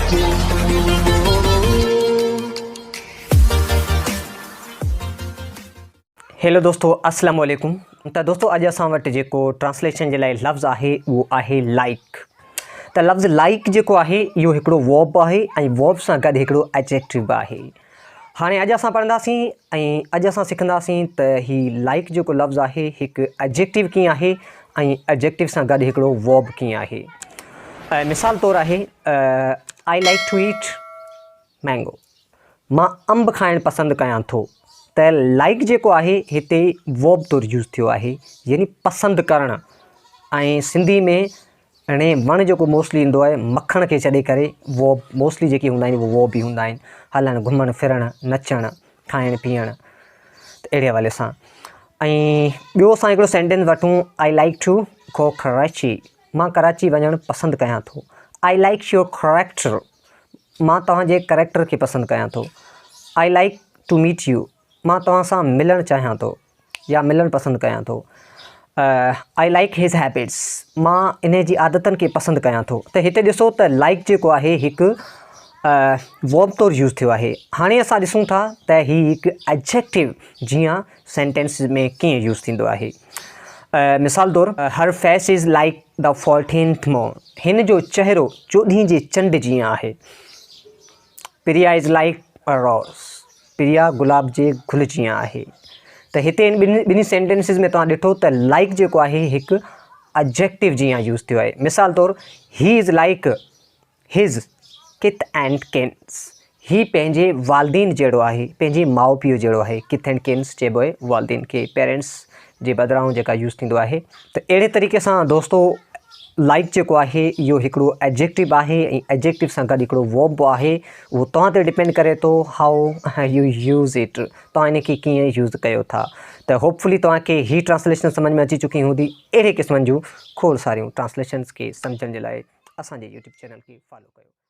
Hello दोस्तों, अस्सलाम वालेकुम। तो दोस्तों अॼु असां वटि जेको ट्रांसलेशन जे लाइ लफ़्ज़ आहे उहो आहे लाइक। त लफ़्ज़ लाइक जेको आहे इहो हिकिड़ो वर्ब आहे ऐं वर्ब सां गॾु हिकिड़ो एडजेक्टिव बि आहे। हाणे अॼु असां पढ़ंदासीं ऐं अॼु असां सिखंदासीं त हीउ लाइक जेको लफ़्ज़ आहे हिकु एडजेक्टिव कीअं आहे ऐं एडजेक्टिव सां गॾु हिकिड़ो वर्ब कीअं आहे। मिसाल तौरु आहे I like to eat mango. मां अंब खाइणु पसंदि कयां थो। त लाइक जेको आहे हिते वर्ब तौरु यूज़ थियो आहे, यानी पसंदि करणु। ऐं सिंधी में हाणे वणु जेको मोस्टली ईंदो आहे मखण खे छॾे करे वर्ब मोस्टली जेके हूंदा आहिनि उहे वर्ब ई हूंदा आहिनि। हलणु, घुमणु, फिरणु, नचणु, खाइणु, पीअणु, त अहिड़े हवाले सां। ऐं ॿियो असां हिकिड़ो सेंटेंस वठूं, I like to go Karachi. मां कराची वञणु पसंदि कयां थो। I like your character. मां तव्हांजे करेक्टर खे पसंदि कयां थो। आई लाइक टू मीट यू। मां तव्हां सां मिलणु चाहियां थो या मिलणु पसंदि कयां थो। I like his habits. मां इन जी आदतनि खे पसंदि कयां थो। त हिते ॾिसो त लाइक जेको आहे हिकु वर्ब तौरु यूज़ थियो आहे। हाणे असां ॾिसूं था त हीउ हिकु एडजेक्टिव जीअं सेंटेंस में कीअं यूज़ थींदो आहे। मिसाल तौरु हर face is like the 14th moon. हिन जो चहिरो 14 जे चंड जीअं आहे। प्रिया इज़ लाइक अ रोज़। प्रिया गुलाब जे गुल जीअं आहे। त हिते ॿिनी सेंटेंसिस में तव्हां ॾिठो त लाइक जेको आहे हिकु एडजेक्टिव जीअं यूज़ थियो आहे। मिसाल तौरु ही इज़ लाइक हिज़ किथ एंड किन्स। ही पंहिंजे वालदीन जहिड़ो आहे, पंहिंजे माउ पीउ जहिड़ो आहे। किथ एंड किन्स चइबो आहे वालदीन खे, पेरेंट्स जे बदिरां जेका यूज़ थींदो आहे। त अहिड़े तरीक़े सां दोस्तो लाइक जेको आहे इहो हिकिड़ो एडजेक्टिव आहे ऐं एडजेक्टिव सां गॾु हिकिड़ो वर्ब आहे। उहो तव्हां ते डिपेंड करे थो हाउ यू यूज़ इट, तव्हां इन खे कीअं यूज़ कयो था। त होपफुली तव्हांखे हीअ ट्रांसलेशन सम्झ में अची चुकी हूंदी। अहिड़े क़िस्मनि जूं खोड़ सारियूं ट्रांसलेशन्स खे सम्झण जे लाइ असांजे यूट्यूब चैनल खे फॉलो कयो।